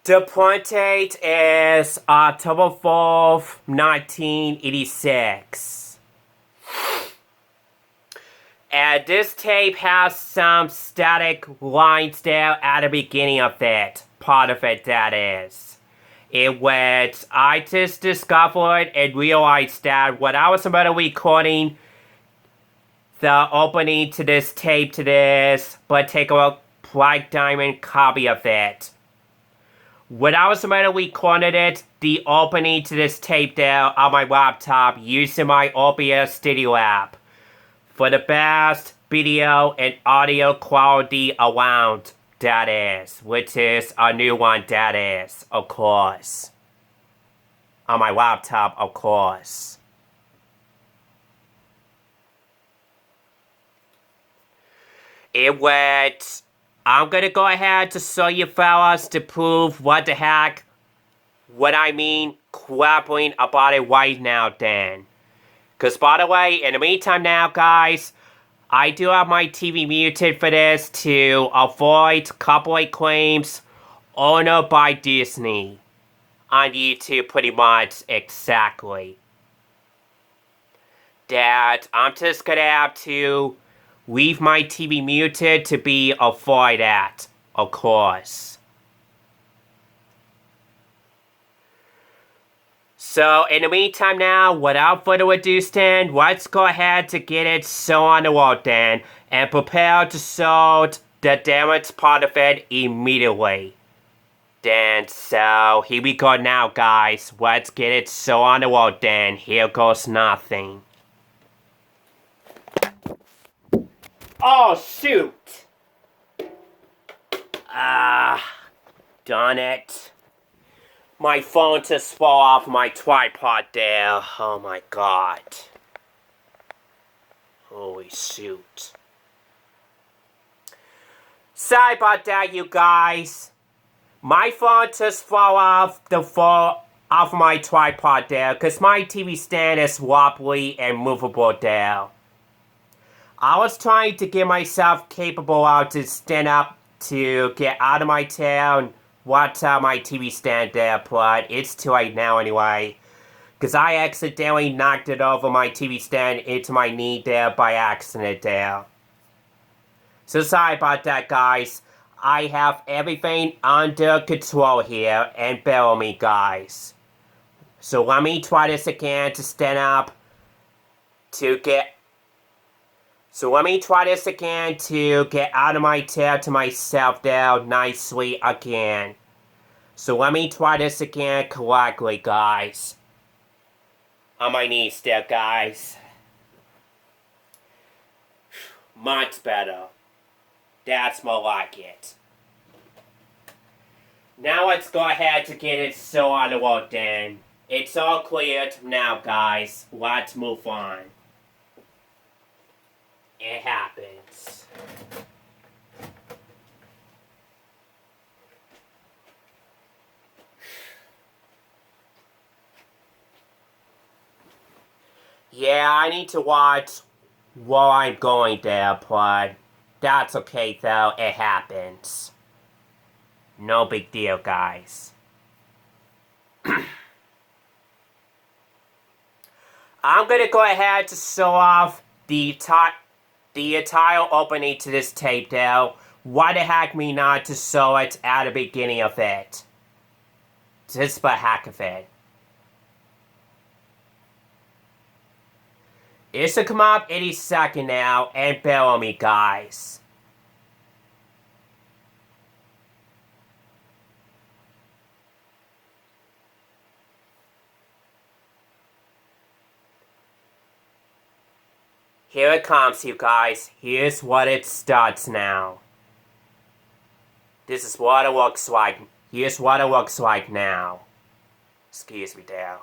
The point date is October 4th, 1986. And this tape has some static lines there at the beginning of it. Part of it, that is. In which I just discovered and realized that when I was about to recording the opening to this tape to this, but take a Black Diamond copy of it. When I was about to record it, the opening to this tape there on my laptop using my OBS Studio app for the best video and audio quality around, that is, which is a new one, that is, of course. On my laptop, of course. In which I'm gonna go ahead to show you fellas to prove what the heck, what I mean clapping about it right now then. Cause by the way, in the meantime now guys, I do have my TV muted for this to avoid copyright claims owned by Disney on YouTube pretty much exactly. That I'm just gonna have to leave my TV muted to be avoid that, of course. So, in the meantime now, without further ado then, let's go ahead to get it so on the road then, and prepare to sort the damage part of it immediately. Then, so, here we go now guys, let's get it so on the road then, here goes nothing. Oh shoot! Darn it. My phone just fell off my tripod there. Oh my god. Holy shoot. Sorry about that, you guys. My phone just fell off off my tripod there, because my TV stand is wobbly and movable there. I was trying to get myself capable of to stand up to get out of my chair and watch out my TV stand there, but it's too late now anyway. Because I accidentally knocked it over my TV stand into my knee there by accident there. So sorry about that guys. I have everything under control here, and bear with me guys. So let me try this again to stand up to get... So let me try this again to get out of my chair to myself there nicely again. So let me try this again correctly, guys. On my knees there, guys. Much better. That's more like it. Now let's go ahead to get it so on the road then. It's all cleared now, guys. Let's move on. It happens. Yeah, I need to watch while I'm going there, but that's okay though, it happens. No big deal, guys. I'm gonna go ahead to show off the entire opening to this tape though. Why the heck me not to show it at the beginning of it? Just for heck of it. It's to come up any second now, and bear with me guys. Here it comes, you guys. Here's what it starts now. This is what it looks like. Here's what it looks like now. Excuse me there.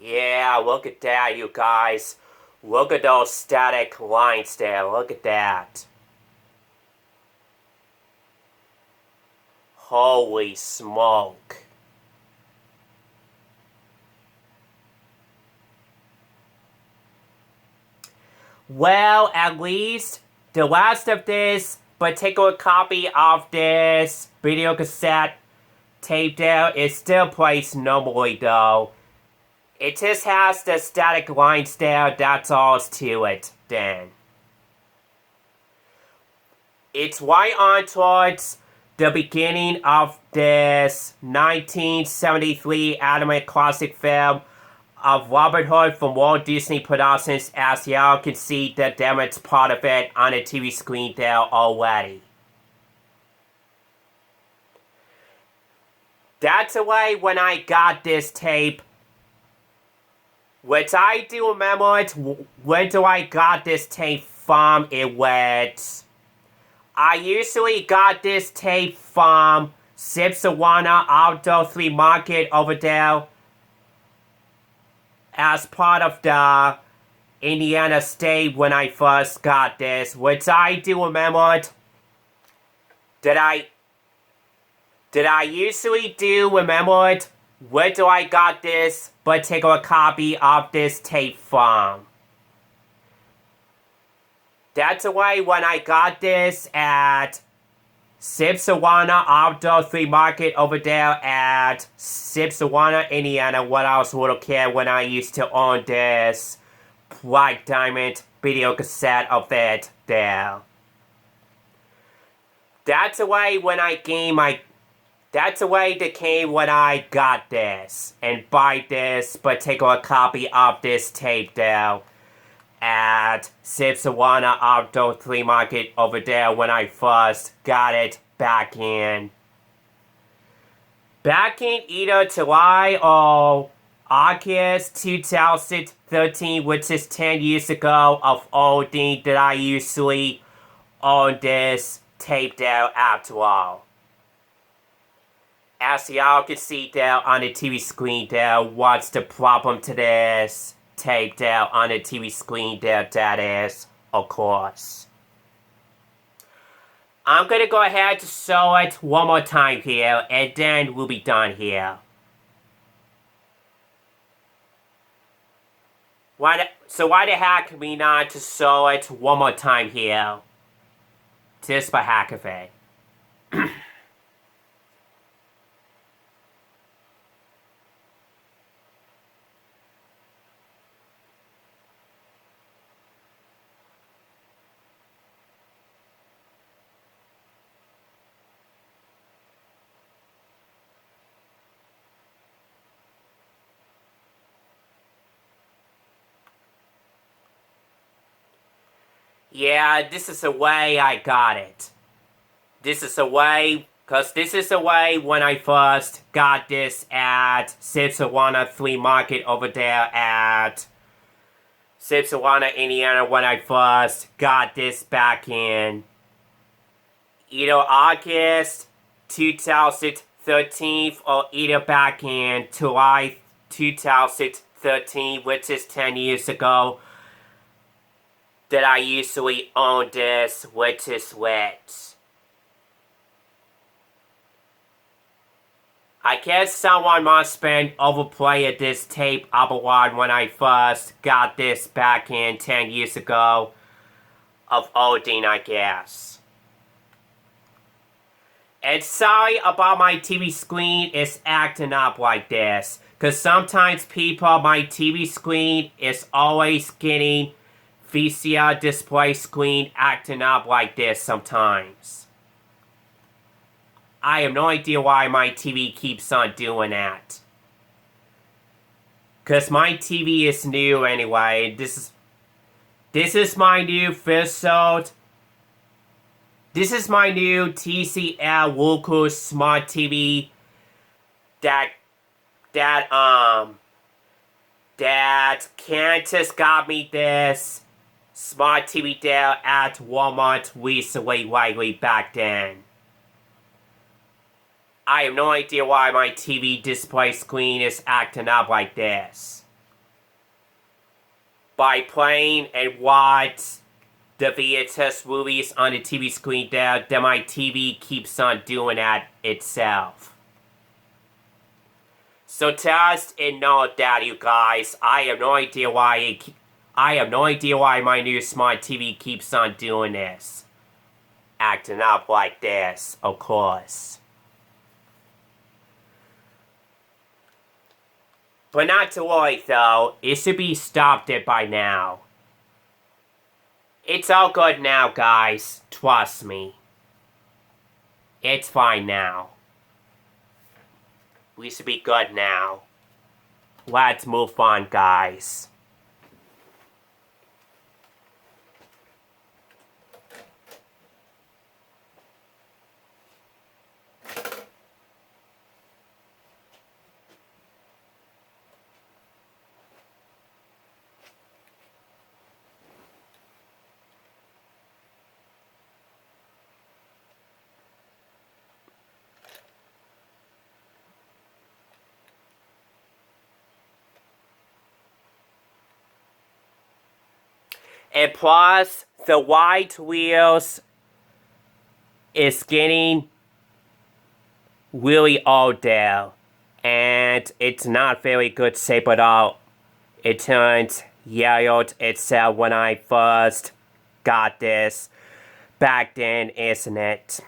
Yeah, look at that, you guys. Look at those static lines there. Look at that. Holy smoke. Well, at least the last of this particular copy of this video cassette tape there, it still plays normally though. It just has the static lines there, that's all to it then. It's right on towards the beginning of this 1973 animated classic film of Robin Hood from Walt Disney Productions, as y'all can see the demo's part of it on the TV screen there already. That's the way when I got this tape, which I do remember it, when do I got this tape from, it was, I usually got this tape from Sipsawana Outdoor Flea Market over there as part of the Indiana State when I first got this, which I do remember it. Did I usually do remember it? Where do I got this particular copy of this tape from? That's the way when I got this at Sipsawana Outdoor Flea Market over there at Sipsawana, Indiana, when I was a little kid, when I used to own this Black Diamond video cassette of it there. That's the way when I came, that's the way it came when I got this and buy this particular copy of this tape there at Sipsawana Outdoor Flea Market over there when I first got it back in either July or August 2013, which is 10 years ago of owning that I usually own this tape there after all. As y'all can see there on the TV screen there, what's the problem to this tape there on the TV screen there, that is, of course. I'm gonna go ahead to show it one more time here, and then we'll be done here. So why the heck can we not to show it one more time here? Just for heck of it. Yeah, this is the way I got it. This is the way, because this is the way when I first got this at Sipsawana Flea Market over there at Sipsawana, Indiana, when I first got this back in either August 2013 or either back in July 2013, which is 10 years ago, that I usually own this, which is which. I guess someone must been overplayed this tape otherwise when I first got this back in 10 years ago of owning, I guess. And sorry about my TV screen is acting up like this, because sometimes people, my TV screen is always getting VCR display screen acting up like this sometimes. I have no idea why my TV keeps on doing that. Cause my TV is new anyway. This is my new Vissot. This is my new TCL Roku Smart TV that Candace got me this Smart TV there at Walmart recently, way back then. I have no idea why my TV display screen is acting up like this. By playing and watch the VHS movies on the TV screen there, then my TV keeps on doing that itself. So just note that, you guys, I have no idea why I have no idea why my new smart TV keeps on doing this. Acting up like this, of course. But not to worry though, it should be stopped it by now. It's all good now, guys. Trust me. It's fine now. We should be good now. Let's move on, guys. And plus, the white wheels is getting really old there. And it's not very good shape at all. It turned yellowed itself when I first got this back then, isn't it?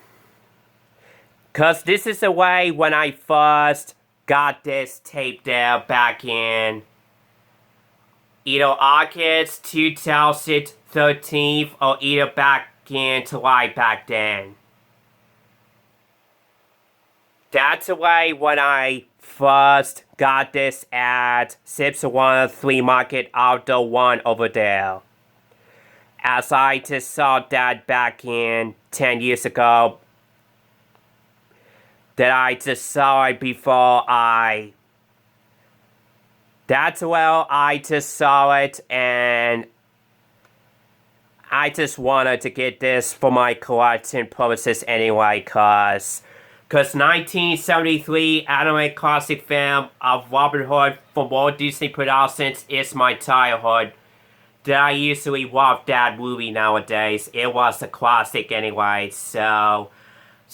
Cause this is the way when I first got this tape there back in either August 2013 or either back in July back then. That's the way when I first got this at Sips One Flea Market Outdoor One over there. As I just saw that back in 10 years ago. That I just saw it before that's where I just saw it, and I just wanted to get this for my collection purposes anyway, cause 1973 anime classic film of Robin Hood from Walt Disney Productions is my childhood. That I usually love that movie nowadays. It was a classic anyway, so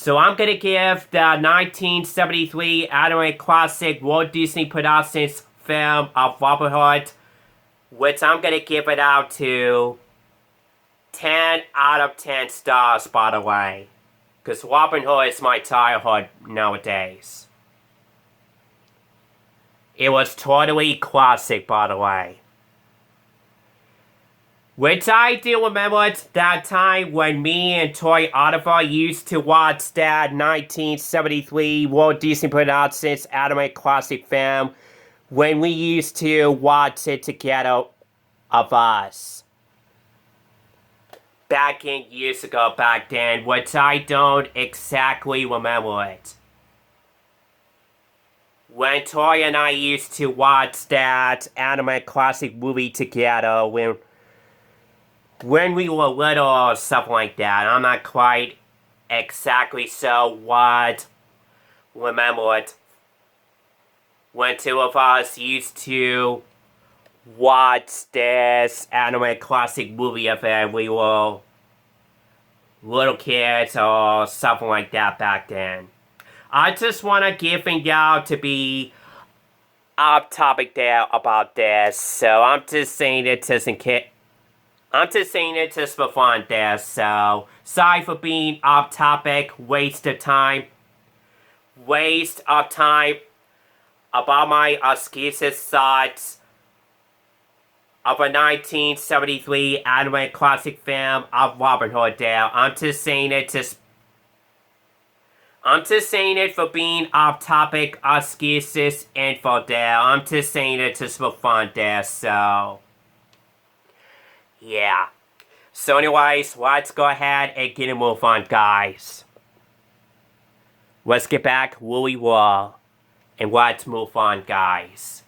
I'm gonna give the 1973 anime classic Walt Disney Productions film of Robin Hood, which I'm gonna give it out to 10 out of 10 stars, by the way. Because Robin Hood is my childhood nowadays. It was totally classic, by the way. Which I do remember that time when me and Troy Oliver used to watch that 1973 Walt Disney Productions anime classic film when we used to watch it together of us. Back in years ago back then, which I don't exactly remember it. When Troy and I used to watch that anime classic movie together when we were little or something like that. I'm not quite exactly sure what remember it. When two of us used to watch this anime classic movie event, we were little kids or something like that back then. I just want to give y'all to be off topic there about this, so I'm just saying it just in case. I'm just saying it just for fun there, so sorry for being off topic, waste of time about my excuses thoughts of a 1973 anime classic film of Robin Hood there. I'm just saying it for being off topic excuses info there. I'm just saying it just for fun there, so yeah. So anyways, let's go ahead and get a move on, guys. Let's get back where we were. And let's move on, guys.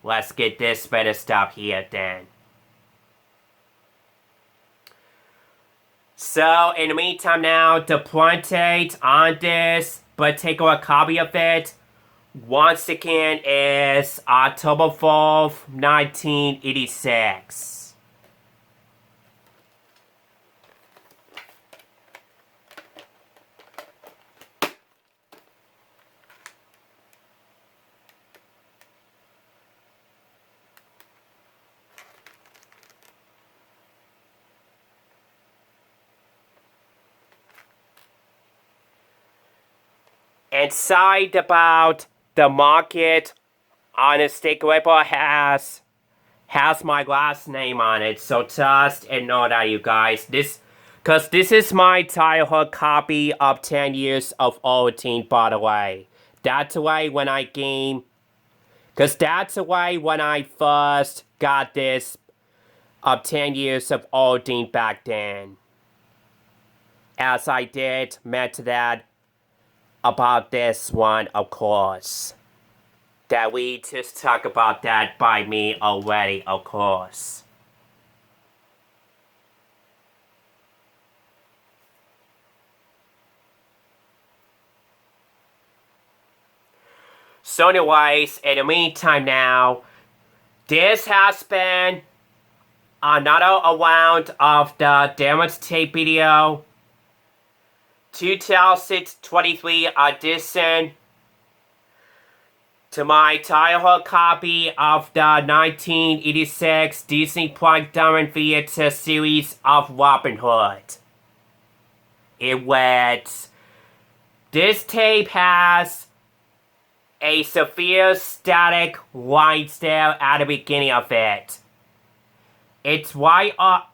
Let's get this better stuff here then. So, in the meantime now, the printed on this particular copy of it, once again, is October 4th, 1986. And side about the market on a stick label has my last name on it, so just ignore that, you guys. Cause this is my childhood copy of 10 years of Ovaltine, by the way. That's the way when I first got this of 10 years of Ovaltine back then. As I did mention that about this one, of course. That we just talked about that by me already, of course. So anyways, in the meantime now, this has been another round of the damage tape video 2023 edition to my childhood copy of the 1986 Disney Plus Diamond VHS series of Robin Hood. This tape has a severe static line style at the beginning of it. It's right on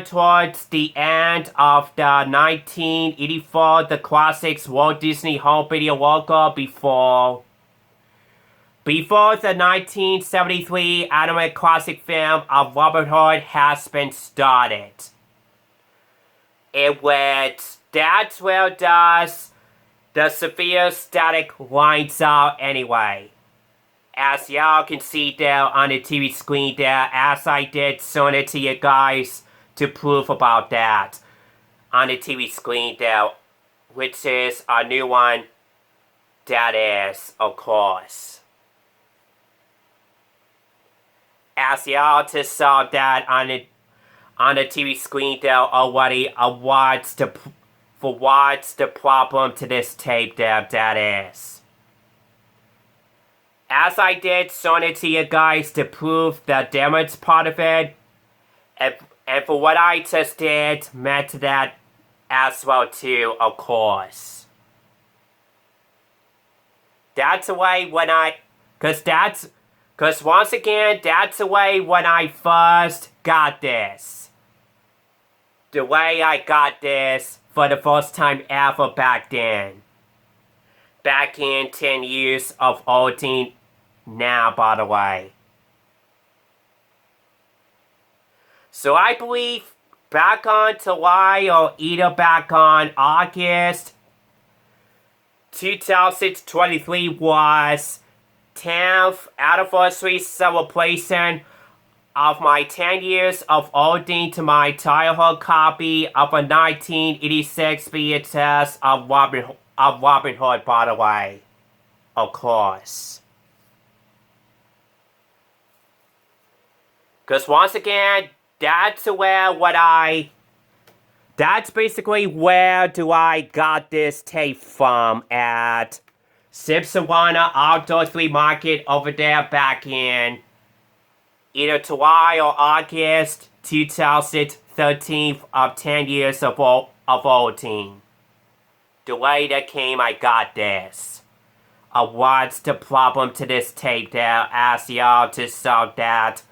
towards the end of the 1984 The Classics Walt Disney Home Video logo before the 1973 animated classic film of Robin Hood has been started. That's where does the severe static lines out anyway. As y'all can see there on the TV screen there, as I did shown it to you guys to prove about that on the TV screen there, which is a new one, that is, of course. As y'all just saw that on the TV screen there already, what's the problem to this tape there, that is. As I did shown it to you guys to prove the damage part of it, and for what I just did, meant that as well too, of course. That's the way when Cause once again, that's the way when I first got this. The way I got this for the first time ever back then. Back in 10 years of Ovaltine now, by the way. So I believe back on July or either back on August 2023 was 10th anniversary celebration of my 10 years of Ovaltine to my childhood copy of a 1986 VHS of Robin Hood, by the way. Of course. Because once again, that's basically where I got this tape from at Sipsawana Outdoor Flea Market over there back in either July or August 2013 of 10 years of Ovaltine. The way that came, I got this. What's the problem to this tape there, as y'all just saw that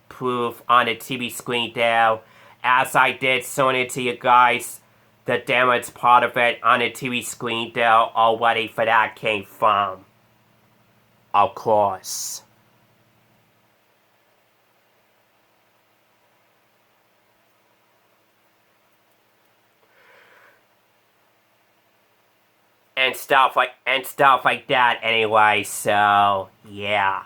proof on the TV screen there, as I did show it to you guys. The damage part of it on the TV screen there already for that came from. Of course. And stuff like that anyway, so yeah.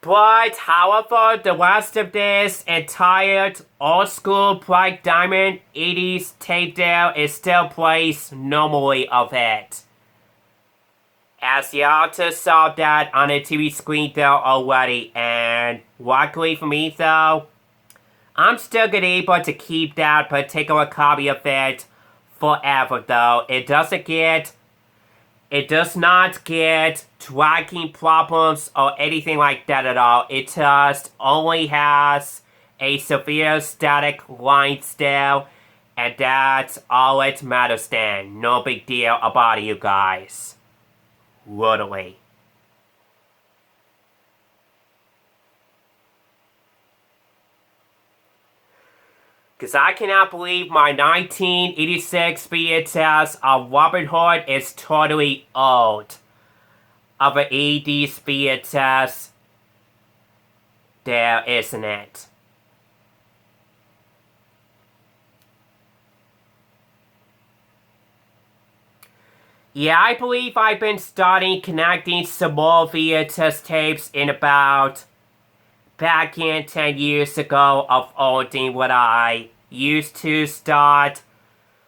But, however, the rest of this entire old-school Black Diamond 80s tape there is still plays normally of it. As y'all just saw that on the TV screen there already, and luckily for me though, I'm still gonna be able to keep that particular copy of it forever though. It does not get tracking problems or anything like that at all. It just only has a severe static line style And that's all it matters then. No big deal about it, you guys. Literally. Because I cannot believe my 1986 VHS of Robin Hood is totally old. Of an 80s VHS. There, isn't it? Yeah, I believe I've been starting connecting some more VHS tapes in about back in 10 years ago of holding what I used to start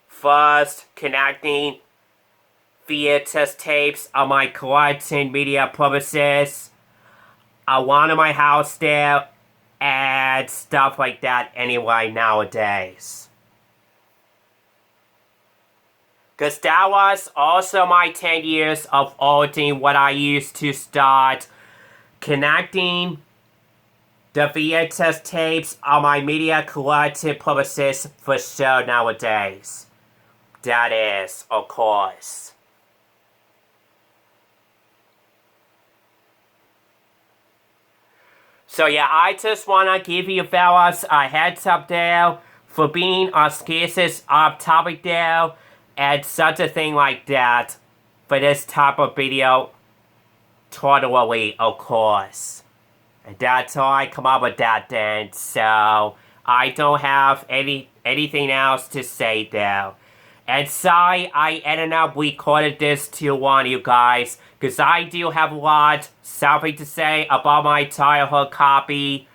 first connecting VHS tapes on my collection media purposes. I wanted my house there and stuff like that anyway nowadays. Because that was also my 10 years of holding what I used to start connecting the VHS tapes on my media collection purposes for show nowadays. That is, of course. So yeah, I just wanna give you fellas a heads up there for being auspicious off topic there and such a thing like that for this type of video. Totally, of course. And that's how I come up with that then, so I don't have anything else to say there. And sorry I ended up recorded this to warn you guys, because I do have a lot something to say about my childhood copy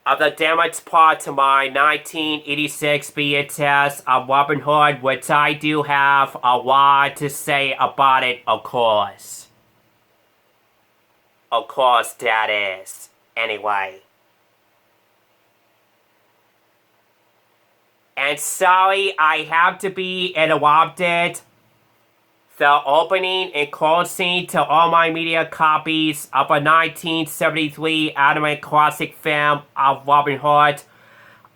of the damaged part to my 1986 VHS of Robin Hood, which I do have a lot to say about it, of course. Of course, that is. Anyway. And sorry, I have to be interrupted. The opening and closing to all my media copies of a 1973 anime classic film of Robin Hood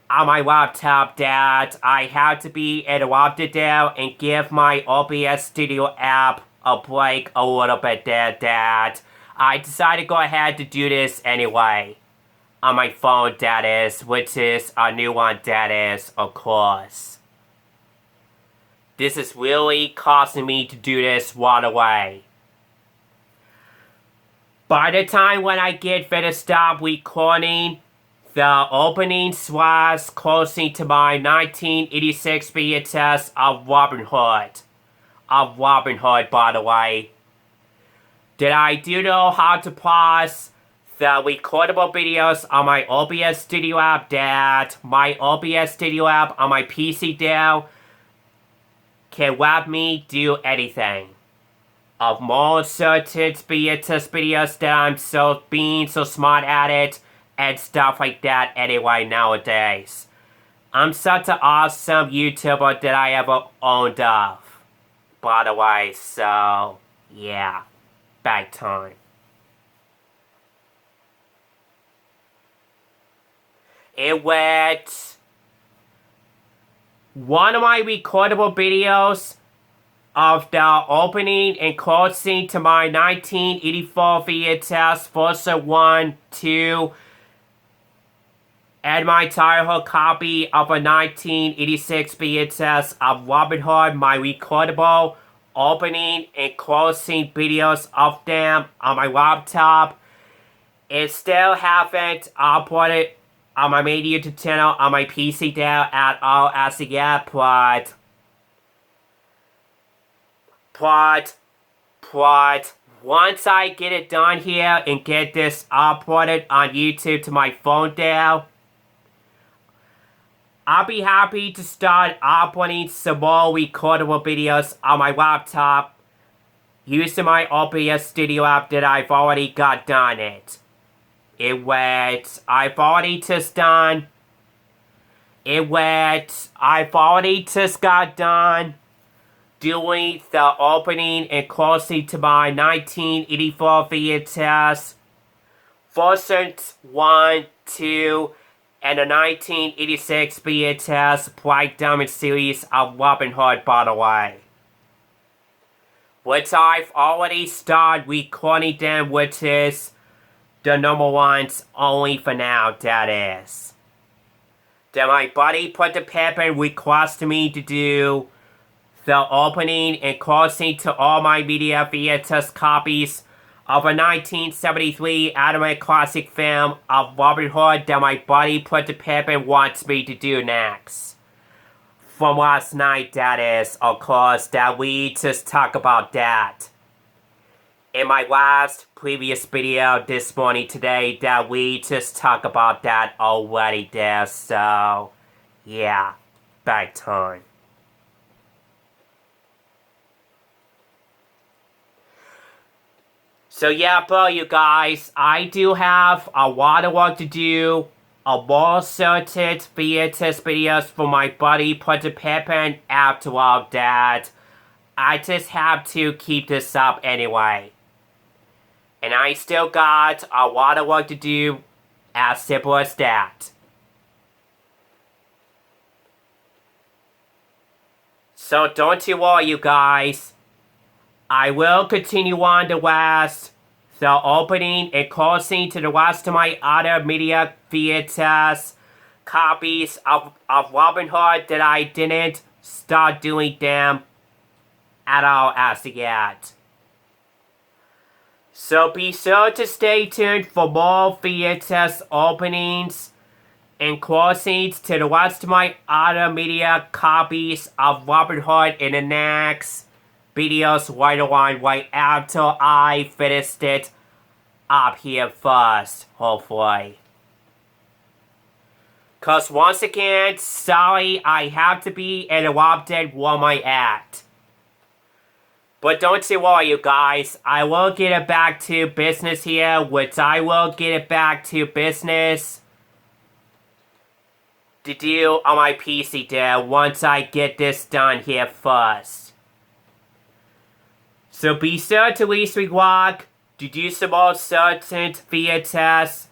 on my laptop that I have to be interrupted there and give my OBS Studio app a break a little bit there that I decided to go ahead to do this anyway. On my phone, that is, which is a new one, that is, of course. This is really causing me to do this right away. By the time when I get ready to stop recording, the opening / closing to my 1986 VHS of Robin Hood. Of Robin Hood, by the way. That I do know how to pause the recordable videos on my OBS Studio app, that my OBS Studio app on my PC there can let me do anything. Of more certain VHS videos that I'm being so smart at it and stuff like that anyway nowadays. I'm such an awesome YouTuber that I ever owned of. By the way, so yeah. Back time. It went one of my recordable videos of the opening and closing to my 1984 VHS Forza 1, 2, and my childhood copy of a 1986 VHS of Robin Hood, my recordable opening and closing videos of them on my laptop. It still haven't uploaded on my main YouTube channel on my PC there at all as of yet, but once I get it done here and get this uploaded on YouTube to my phone there, I'll be happy to start uploading some more recordable videos on my laptop using my OBS Studio app that I've already got done it. I've already just got done doing the opening and closing to my 1984 VHS Forza 1, 2, and the 1986 VHS Black Diamond series of Robin Hood, by the way, which I've already started recording them, which is the number ones only for now, that is. Then my buddy put the paper and requested me to do the opening and closing to all my media VHS copies of a 1973 anime classic film of Robin Hood that my buddy put the paper and wants me to do next. From last night, that is, of course, that we just talk about that. In my last previous video this morning today, that we just talk about that already there, so yeah, back time. So yeah, but you guys, I do have a lot of work to do. A more certain VHS videos for my buddy Put the Paper, and after all that, I just have to keep this up anyway. And I still got a lot of work to do, as simple as that. So don't you worry, you guys. I will continue on the rest, the opening and closing to the rest of my other media VHS copies of Robin Hood that I didn't start doing them at all as yet. So be sure to stay tuned for more VHS openings and closings to the rest of my other media copies of Robin Hood in the next videos right after I finished it up here first, hopefully. Cause once again, sorry I have to be interrupted while I'm at. But don't you worry, you guys. I will get it back to business here, which I will get it back to business to do on my PC there once I get this done here first. So be sure to leave me rock to do some more certain VHS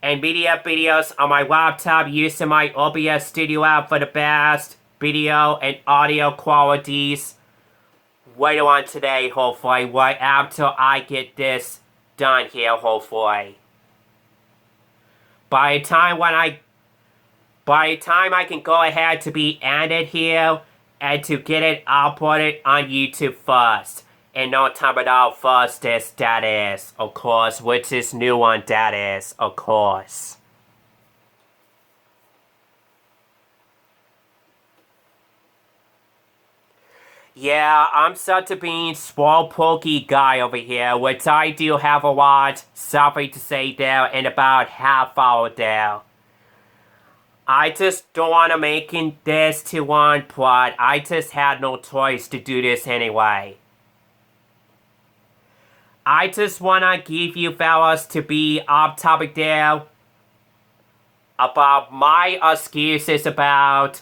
and media videos on my laptop using my OBS Studio app for the best video and audio qualities later on today, hopefully, right after I get this done here, hopefully. By the time I can go ahead to be ended here and to get it uploaded on YouTube first. And no time at all first that is, of course, which is new one that is, of course. Yeah, I'm such a being small pokey guy over here, which I do have a lot something to say there in about half hour there. I just don't want to make this too long, but I just had no choice to do this anyway. I just want to give you fellas to be off topic there about my excuses about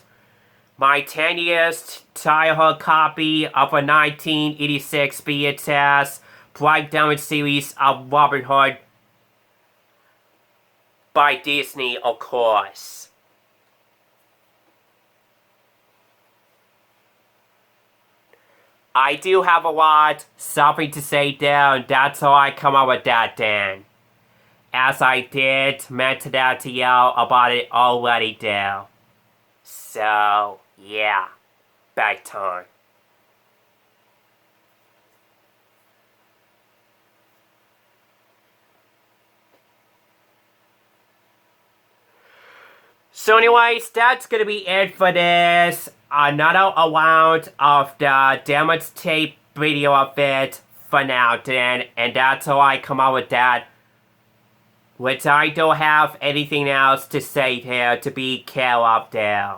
my 10 years childhood copy of a 1986 VHS Black Diamond series of Robin Hood by Disney, of course. I do have a lot something to say there, and that's how I come up with that then. As I did mention that to y'all about it already there. So, yeah, back time. So anyways, that's gonna be it for this. Another round of the damage tape video of it for now then. And that's how I come up with that. Which I don't have anything else to say here to be careful up there.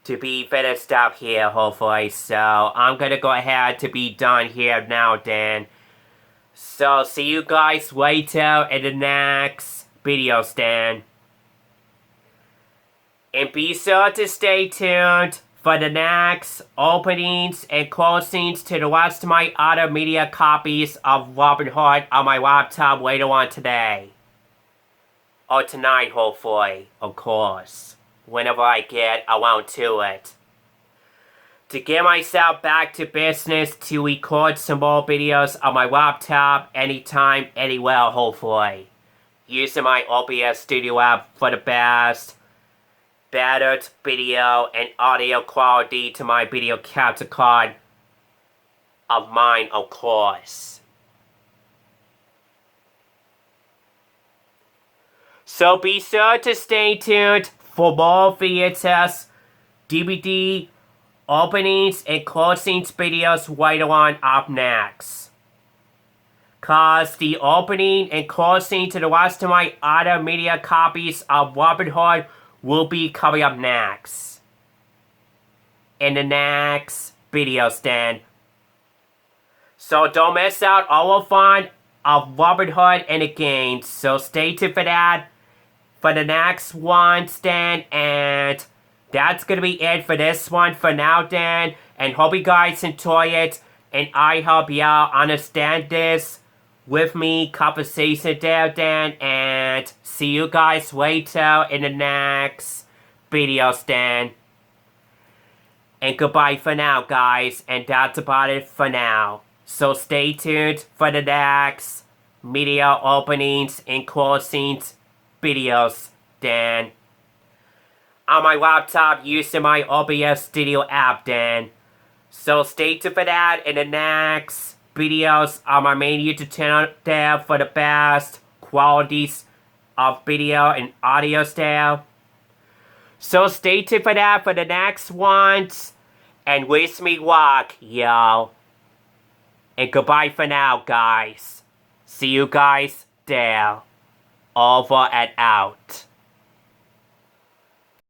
To be finished up here, hopefully. So, I'm gonna go ahead to be done here now then. So, see you guys later in the next video then. And be sure to stay tuned for the next openings and closings to the rest of my other media copies of Robin Hood on my laptop later on today. Or tonight, hopefully, of course. Whenever I get around to it. To get myself back to business to record some more videos on my laptop anytime, anywhere, hopefully. Using my OBS Studio app for the best, better video and audio quality to my video capture card of mine, of course. So be sure to stay tuned for more VHS, DVD, openings and closings videos later on up next. Cause the opening and closing to the rest of my other media copies of Robin Hood will be coming up next. In the next videos then. So don't miss out all the fun of Robin Hood and the games. So stay tuned for that. For the next one then. And that's gonna be it for this one for now then. And hope you guys enjoy it. And I hope y'all understand this with me conversation there then. And see you guys later in the next videos then. And goodbye for now, guys. And that's about it for now. So stay tuned for the next media openings and closings videos then. On my laptop using my OBS Studio app then. So stay tuned for that in the next videos on my main YouTube channel there for the best qualities of video and audio style. So stay tuned for that for the next ones. And wish me luck, yo. And goodbye for now, guys. See you guys there. Over and out.